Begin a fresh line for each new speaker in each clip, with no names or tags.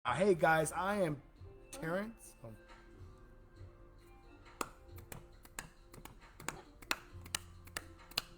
Hey guys, I am Terrence.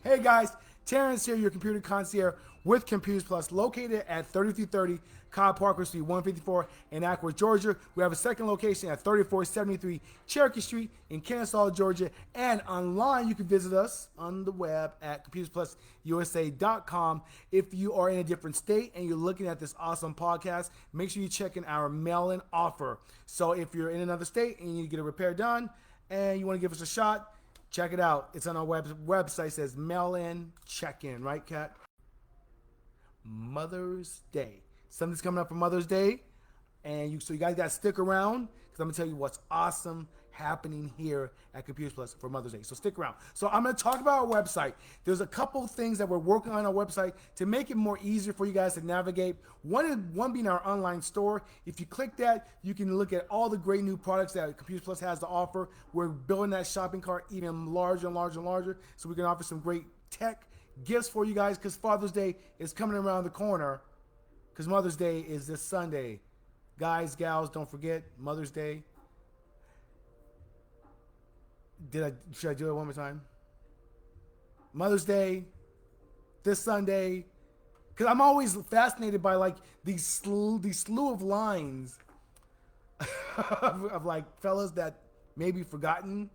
Hey guys, Terrence here, your computer concierge with Computers Plus, located at 3330 Cobb Parker Street, 154 in Acworth, Georgia. We have a second location at 3473 Cherokee Street in Kennesaw, Georgia. And online, you can visit us on the web at computersplususa.com. If you are in a different state and you're looking at this awesome podcast, make sure you check in our mail-in offer. So if you're in another state and you need to get a repair done and you want to give us a shot, check it out. It's on our website. It says mail in, check in, right, Kat? Mother's Day. Something's coming up for Mother's Day. So you guys got to stick around because I'm going to tell you what's awesome happening here at Computers Plus for Mother's Day. So stick around. So I'm going to talk about our website. There's a couple of things that we're working on our website to make it more easier for you guys to navigate. One being our online store. If you click that, you can look at all the great new products that Computers Plus has to offer. We're building that shopping cart even larger and larger and larger so we can offer some great tech gifts for you guys because Father's Day is coming around the corner because Mother's Day is this Sunday. Guys, gals, don't forget Mother's Day. Should I do it one more time? Mother's Day, this Sunday, because I'm always fascinated by like these slew of lines of like fellas that may be forgotten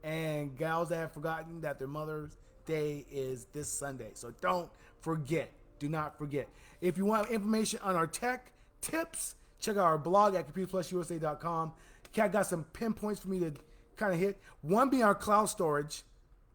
and gals that have forgotten that their Mother's Day is this Sunday. So don't forget. Do not forget. If you want information on our tech tips, check out our blog at computersplususa.com. Kat got some pinpoints for me to kind of hit. One being our cloud storage.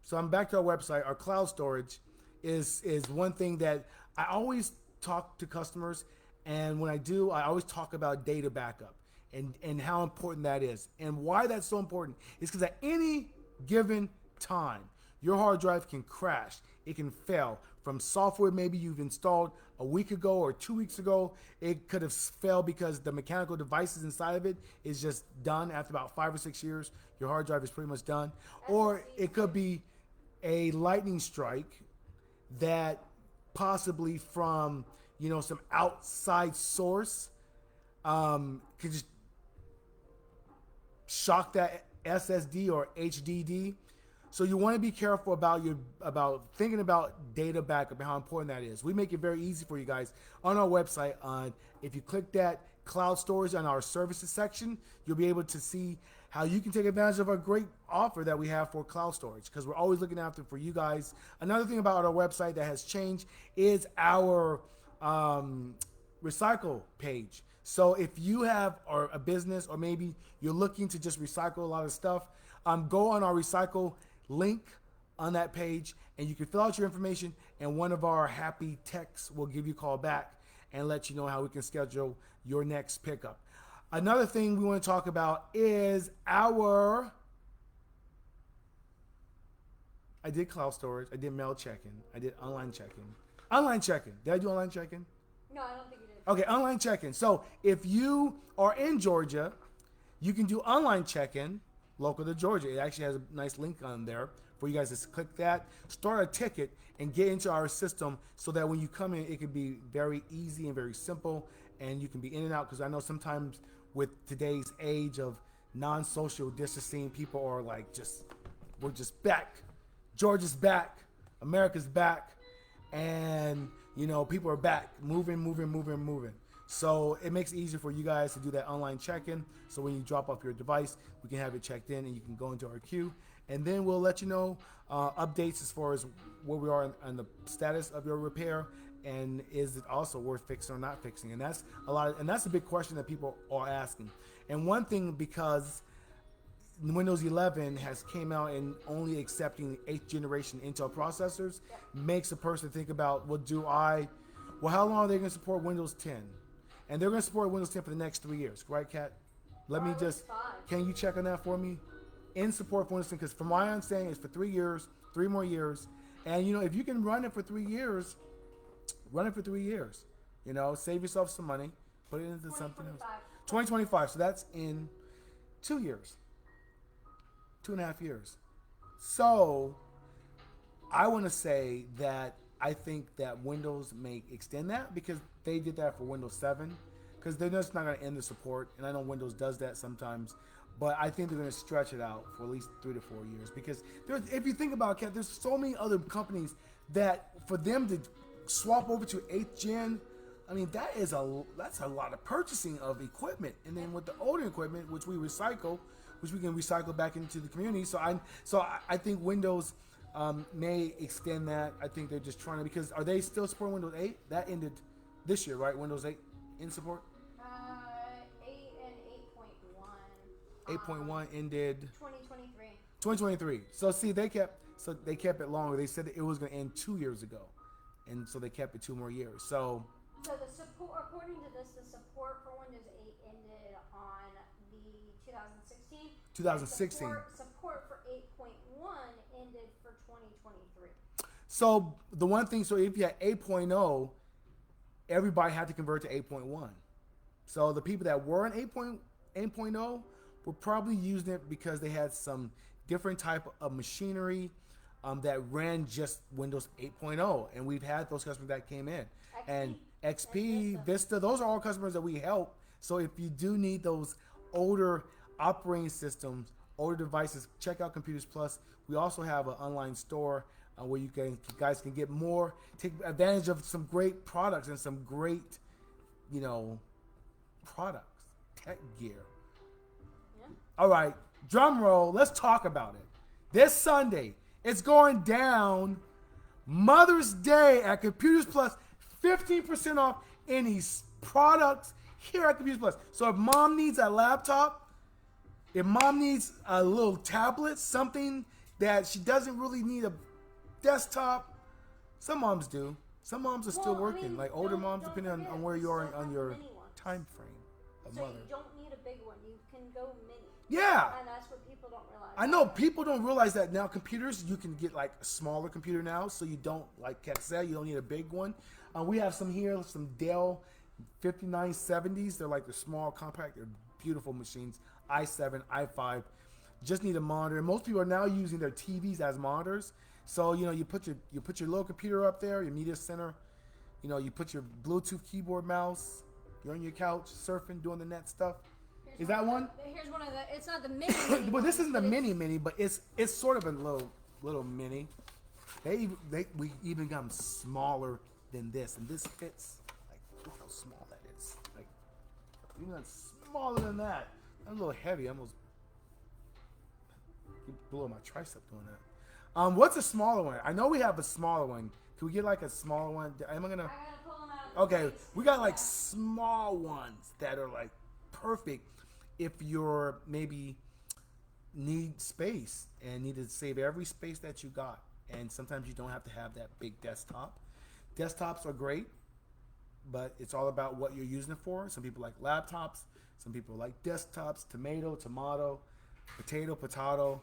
So I'm back to our website. Our cloud storage is one thing that I always talk to customers, and when I do, I always talk about data backup and how important that is. And why that's so important is because at any given time, your hard drive can crash. It can fail from software maybe you've installed a week ago or 2 weeks ago. It could have failed because the mechanical devices inside of it is just done after about 5 or 6 years. Your hard drive is pretty much done. Or it could be a lightning strike that possibly from some outside source could just shock that SSD or HDD. So you want to be careful about thinking about data backup and how important that is. We make it very easy for you guys on our website. If you click that cloud storage on our services section, you'll be able to see how you can take advantage of our great offer that we have for cloud storage because we're always looking after for you guys. Another thing about our website that has changed is our recycle page. So if you have a business or maybe you're looking to just recycle a lot of stuff, go on our recycle link on that page and you can fill out your information and one of our happy techs will give you a call back and let you know how we can schedule your next pickup. Another thing we want to talk about is I did cloud storage, I did mail check-in, I did online check-in. Online check-in. Did I do online check-in?
No, I don't think you did.
Okay, online check-in. So if you are in Georgia, you can do online check-in local to Georgia. It actually has a nice link on there for you guys to click that, start a ticket, and get into our system so that when you come in, it can be very easy and very simple, and you can be in and out. Because I know sometimes with today's age of non-social distancing, people are like, we're just back. Georgia's back. America's back. And, people are back, moving. So it makes it easier for you guys to do that online check-in. So when you drop off your device, we can have it checked in and you can go into our queue. And then we'll let you know updates as far as where we are on the status of your repair and is it also worth fixing or not fixing. And that's a big question that people are asking. And one thing, because Windows 11 has came out and only accepting 8th generation Intel processors, makes a person think about, how long are they going to support Windows 10? And they're going to support Windows 10 for the next 3 years, right, Kat? Can you check on that for me? In support for Windows 10, because from my understanding, it's for 3 years, 3 more years. And, if you can run it for 3 years, run it for 3 years. Save yourself some money, put it into something else. 2025, so that's in 2 years. 2.5 years. So I want to say that I think that Windows may extend that because they did that for Windows 7. because they're just not going to end the support. And I know Windows does that sometimes, but I think they're going to stretch it out for at least 3 to 4 years. Because if you think about it, there's so many other companies that for them to swap over to 8th gen, I mean that's a lot of purchasing of equipment. And then with the older equipment, which we can recycle back into the community. So I think Windows may extend that. I think they're just trying to, because are they still supporting Windows 8? That ended this year, right? Windows 8 in support?
8 and 8.1.
8.1 ended
2023.
2023. So see, they kept it longer. They said that it was going to end 2 years ago, and so they kept it 2 more years. So
the support, according to this, the support for Windows 8 ended on the 2016.
2016.
Support for 8.1 ended for 2023.
So the one thing, so if you had 8.0, everybody had to convert to 8.1. So the people that were in 8.0 were probably using it because they had some different type of machinery that ran just Windows 8.0, and we've had those customers that came in. And XP, Vista, those are all customers that we help. So if you do need those older operating systems, older devices, check out Computers Plus. We also have an online store where you guys can get more, take advantage of some great products and some great, products, tech gear. Yeah. All right, drum roll. Let's talk about it. This Sunday, it's going down. Mother's Day at Computers Plus, 15% off any products here at Computers Plus. So if mom needs a laptop, if mom needs a little tablet, something that she doesn't really need a desktop, some moms do. Some moms are still working, like older moms, depending on where you are on your time frame of mother.
You don't need a big one. You can go mini.
Yeah.
And that's what people don't realize.
I know people don't realize that now. Computers, you can get like a smaller computer now, so you don't, like Kat said, you don't need a big one. We have some here, some Dell 5970s. They're like the small, compact. They're beautiful machines. i7, i5. Just need a monitor. And most people are now using their TVs as monitors. So you put your little computer up there, your media center. You put your Bluetooth keyboard, mouse. You're on your couch surfing, doing the net stuff. Is that one?
Here's one of the. It's not the mini.
Well, this isn't the mini, but it's sort of a little mini. We even got them smaller than this, and this fits. Like, look how small that is. Like, even smaller than that. I'm a little heavy. I almost blew my tricep doing that. What's a smaller one? I know we have a smaller one. Can we get like a smaller one? Am I gonna?
I gotta pull them out.
Okay, we got like small ones that are like perfect if you're maybe need space and need to save every space that you got. And sometimes you don't have to have that big desktop. Desktops are great, but it's all about what you're using it for. Some people like laptops. Some people like desktops. Tomato, potato.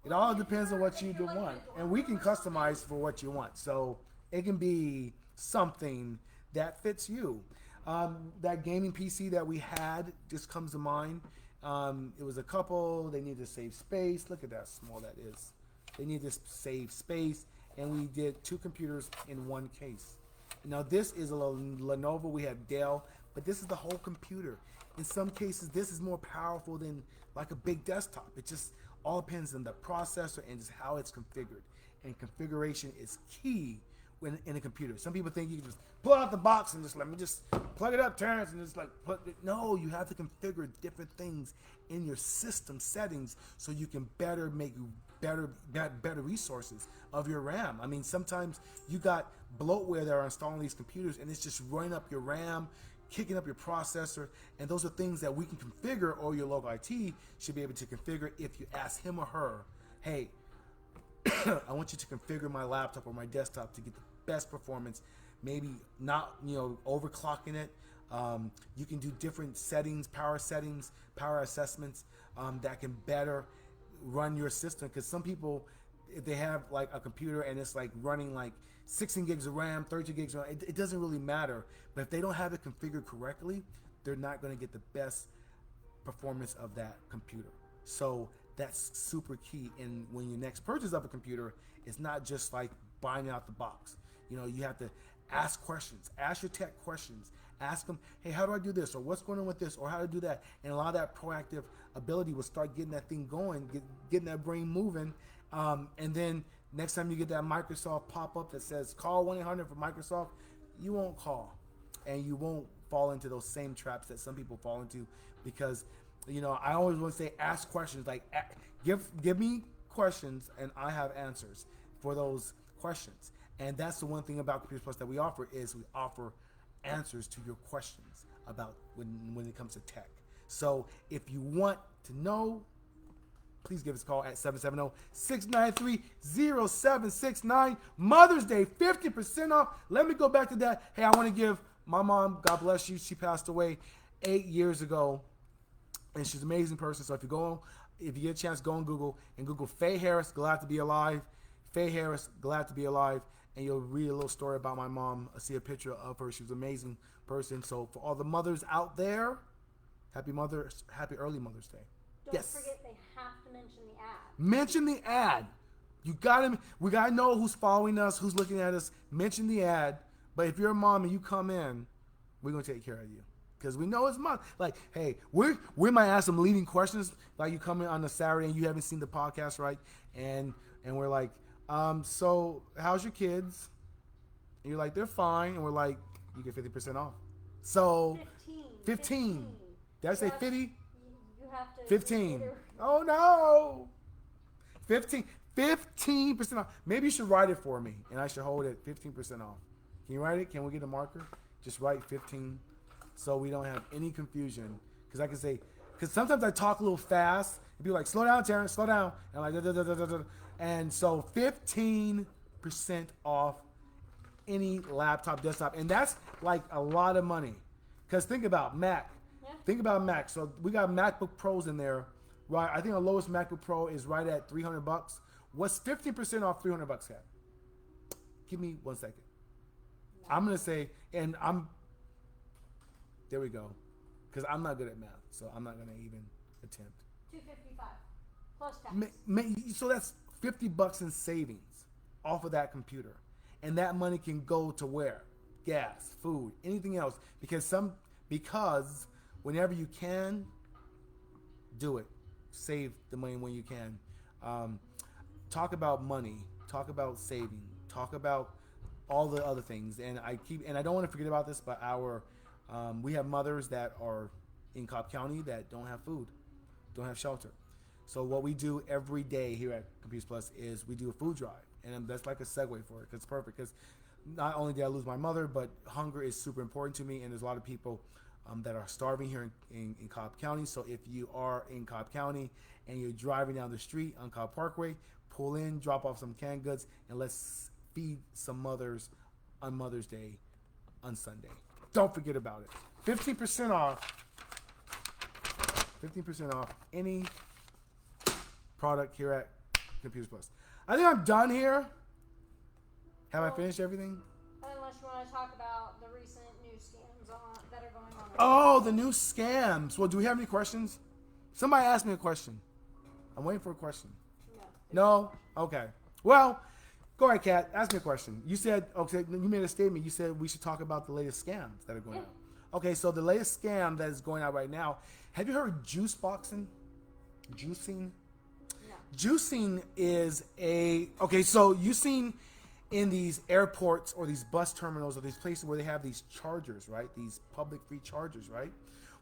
It all depends on what you want. And we can customize for what you want. So it can be something that fits you. That gaming PC that we had just comes to mind. It was a couple. They needed to save space. Look at that small that is. They need to save space. And we did 2 computers in one case. Now this is a Lenovo. We have Dell. But this is the whole computer. In some cases, this is more powerful than like a big desktop. It just all depends on the processor and just how it's configured. And configuration is key when in a computer. Some people think you can just pull out the box and just let me just plug it up, Terrence, and just like put it. No, you have to configure different things in your system settings so you can better make better resources of your RAM. I mean, sometimes you got bloatware that are installing these computers and it's just running up your RAM, kicking up your processor, and those are things that we can configure, or your local IT should be able to configure if you ask him or her, hey, I want you to configure my laptop or my desktop to get the best performance, maybe not overclocking it. You can do different settings, power assessments that can better run your system, because some people, if they have like a computer and it's like running like 16 gigs of RAM, 32 gigs of RAM, it doesn't really matter. But if they don't have it configured correctly, they're not going to get the best performance of that computer. So that's super key. And when your next purchase of a computer, it's not just like buying out the box. You have to ask questions, ask your tech questions, Ask them, hey, how do I do this? Or what's going on with this? Or how to do that? And a lot of that proactive ability will start getting that thing going, getting that brain moving. And then next time you get that Microsoft pop-up that says call 1-800 for Microsoft, you won't call. And you won't fall into those same traps that some people fall into, because, you know, I always want to say ask questions. Like, give me questions and I have answers for those questions. And that's the one thing about Computers Plus that we offer, is we offer answers to your questions about when it comes to tech. So if you want to know, please give us a call at 770-693-0769. Mother's Day, 50% off. Let me go back to that. Hey, I want to give my mom, God bless you, she passed away 8 years ago, and she's an amazing person. So if you get a chance, go on Google and Google Faye Harris, glad to be alive. Faye Harris, glad to be alive. And you'll read a little story about my mom. See a picture of her. She was an amazing person. So for all the mothers out there, happy early Mother's Day.
Don't forget, they have to mention the ad.
Mention the ad. We gotta know who's following us, who's looking at us. Mention the ad. But if you're a mom and you come in, we're gonna take care of you, because we know it's mom. Like, hey, we might ask some leading questions. Like, you come in on a Saturday and you haven't seen the podcast, right? And we're like, so how's your kids? And you're like, they're fine. And we're like, you get 50% off. So 15. Did I say 50?
You have to
15. Oh no. 15% off. Maybe you should write it for me and I should hold it 15% off. Can you write it? Can we get a marker? Just write 15 so we don't have any confusion. Because I can say, because sometimes I talk a little fast and people are like, slow down, Terrence, slow down. And I'm like, da, da, da, da, da. And so 15% off any laptop, desktop. And that's like a lot of money. Because think about Mac.
Yeah.
Think about Mac. So we got MacBook Pros in there, right? I think our lowest MacBook Pro is right at $300. What's 15% off $300, Kat? Give me 1 second. I'm going to say, and there we go. Because I'm not good at math, so I'm not going to even attempt.
$255 plus tax.
So that's $50 in savings off of that computer. And that money can go to where? Gas, food, anything else. Because whenever you can, do it. Save the money when you can. Talk about money. Talk about saving. Talk about all the other things. And I don't want to forget about this, but we have mothers that are in Cobb County that don't have food, don't have shelter. So what we do every day here at Computers Plus is we do a food drive. And that's like a segue for it, because it's perfect. Because not only did I lose my mother, but hunger is super important to me. And there's a lot of people that are starving here in Cobb County. So if you are in Cobb County and you're driving down the street on Cobb Parkway, pull in, drop off some canned goods, and let's feed some mothers on Mother's Day on Sunday. Don't forget about it. 15% off. 15% off any product here at Computers Plus. I think I'm done here. Have I finished everything?
Unless you want to talk about the recent new scams that are going on.
Oh, the new scams. Well, do we have any questions? Somebody asked me a question. I'm waiting for a question. No? Okay. Well, go ahead, Kat. Ask me a question. You said, okay, you made a statement. You said we should talk about the latest scams that are going on. Okay, so the latest scam that is going out right now. Have you heard of juice boxing? Juicing?
No.
Juicing is so you've seen in these airports or these bus terminals or these places where they have these chargers, right? These public free chargers, right?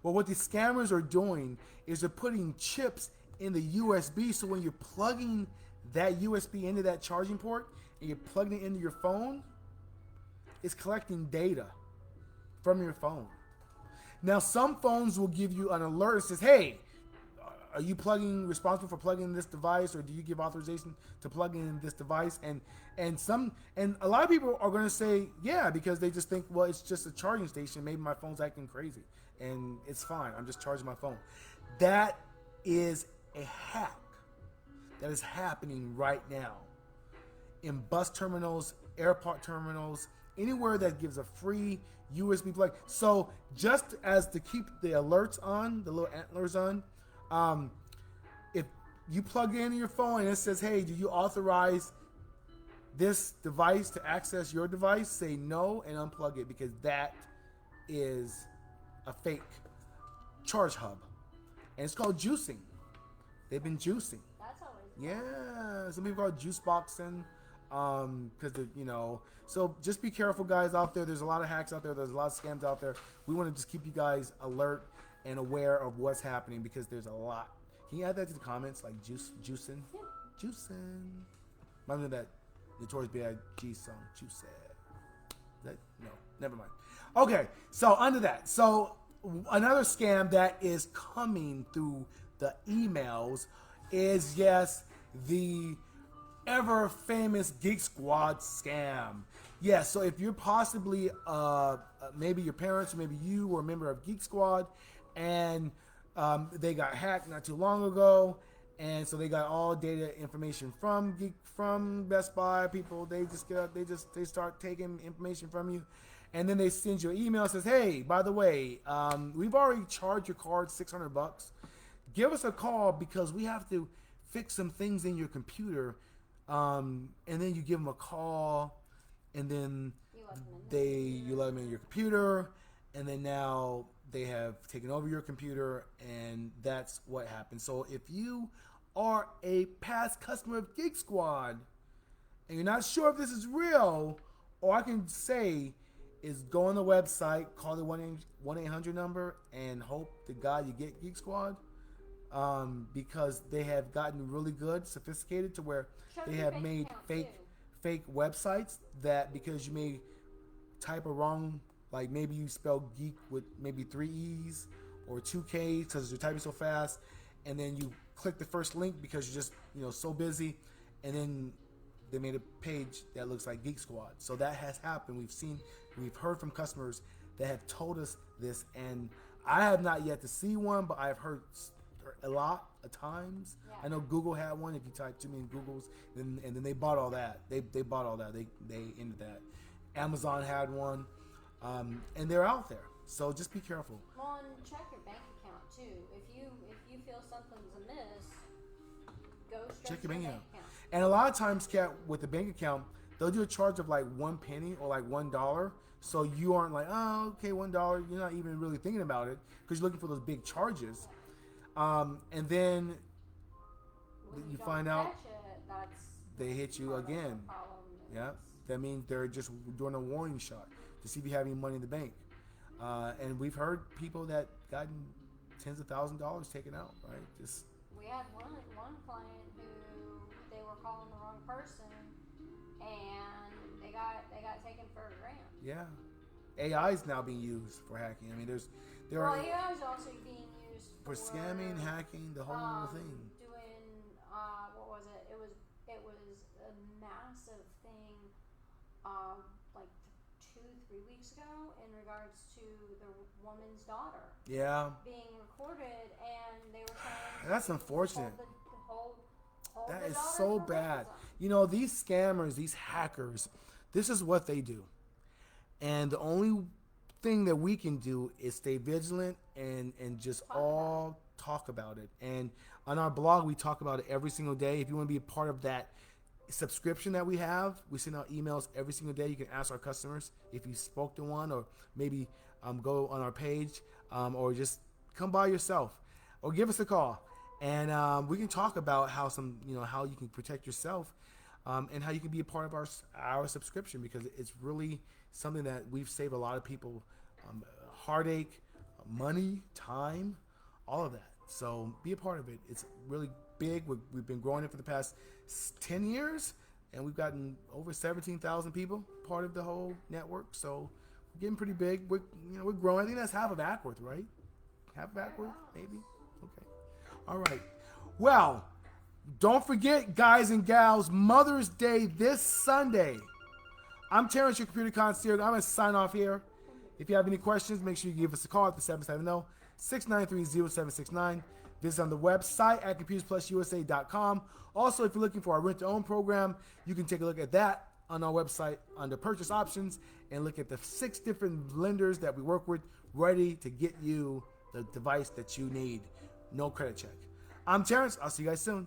Well, what these scammers are doing is they're putting chips in the USB, so when you're plugging that USB into that charging port and you're plugging it into your phone, it's collecting data from your phone. Now, some phones will give you an alert that says, hey, are you responsible for plugging in this device, or do you give authorization to plug in this device? And a lot of people are going to say, yeah, because they just think, well, it's just a charging station. Maybe my phone's acting crazy, and it's fine. I'm just charging my phone. That is a hack that is happening right now in bus terminals, airport terminals, anywhere that gives a free USB plug. So just as to keep the alerts on, the little antlers on, if you plug in your phone and it says, hey, do you authorize this device to access your device? Say no and unplug it, because that is a fake charge hub, and it's called juicing. They've been juicing.
That's always
Yeah, some people call it juice boxing, because So just be careful, guys, out there. There's a lot of hacks out there. There's a lot of scams out there. We want to just keep you guys alert and aware of what's happening because there's a lot. Can you add that to the comments, like juicing?
Yeah.
Juicing. Remember that Notorious B.I.G. song, Juice. No, never mind. Okay, so under that. So another scam that is coming through the emails is, yes, the ever famous Geek Squad scam. Yes, so if you're possibly maybe your parents or maybe you were a member of Geek Squad and they got hacked not too long ago, and so they got all data information from Best Buy people. They start taking information from you, and then they send you an email that says, "Hey, by the way, we've already charged your card $600. Give us a call because we have to fix some things in your computer." And then you give them a call, and then you let them in your computer, and then now they have taken over your computer, and that's what happens. So if you are a past customer of Geek Squad and you're not sure if this is real, all I can say is go on the website, call the 1-800 number, and hope to God you get Geek Squad, because they have gotten really good, sophisticated to where they have made fake websites that, because you may type a wrong, like maybe you spell geek with maybe 3 E's or 2 K's because you're typing so fast, and then you click the first link because you're just so busy, and then they made a page that looks like Geek Squad. So that has happened. We've heard from customers that have told us this, and I have not yet to see one, but I've heard a lot of times. Yeah. I know Google had one. If you type too many Googles, and then they bought all that. They bought all that. They ended that. Amazon had one, and they're out there. So just be careful.
Well, and check your bank account too. If you feel something's amiss, go straight
check
to
your bank
account.
And a lot of times, Kat, with the bank account, they'll do a charge of like 1 penny or like $1. So you aren't like, oh, okay, $1. You're not even really thinking about it because you're looking for those big charges. And then you find out they hit you again. Yeah, that means they're just doing a warning shot to see if you have any money in the bank. And we've heard people that gotten tens of thousands of dollars taken out. Right? Just
we had one client who they were calling the wrong person, and they got taken for $1,000.
Yeah, AI is now being used for hacking. I mean,
AI is also being used
for scamming, hacking, the whole thing.
Doing what was it? It was a massive thing, like 2-3 weeks ago, in regards to the woman's daughter.
Yeah.
Being recorded, and they were trying.
That's unfortunate.
Hold
that is so bad. These scammers, these hackers, this is what they do, and the only thing that we can do is stay vigilant and just all talk about it. And on our blog, we talk about it every single day. If you want to be a part of that subscription that we have, we send out emails every single day. You can ask our customers if you spoke to one, or maybe go on our page, or just come by yourself, or give us a call, and we can talk about how how you can protect yourself, and how you can be a part of our subscription, because it's really something that we've saved a lot of people heartache, money, time, all of that. So be a part of it. It's really big. We've been growing it for the past 10 years, and we've gotten over 17,000 people part of the whole network. So we're getting pretty big. We're growing. I think that's half of Acworth, right? Half of Acworth, maybe. Okay. All right. Well, don't forget, guys and gals, Mother's Day this Sunday. I'm Terrence, your computer concierge. I'm going to sign off here. If you have any questions, make sure you give us a call at the 770-693-0769. Visit on the website at computersplususa.com. Also, if you're looking for our rent-to-own program, you can take a look at that on our website under purchase options and look at the 6 different lenders that we work with, ready to get you the device that you need. No credit check. I'm Terrence. I'll see you guys soon.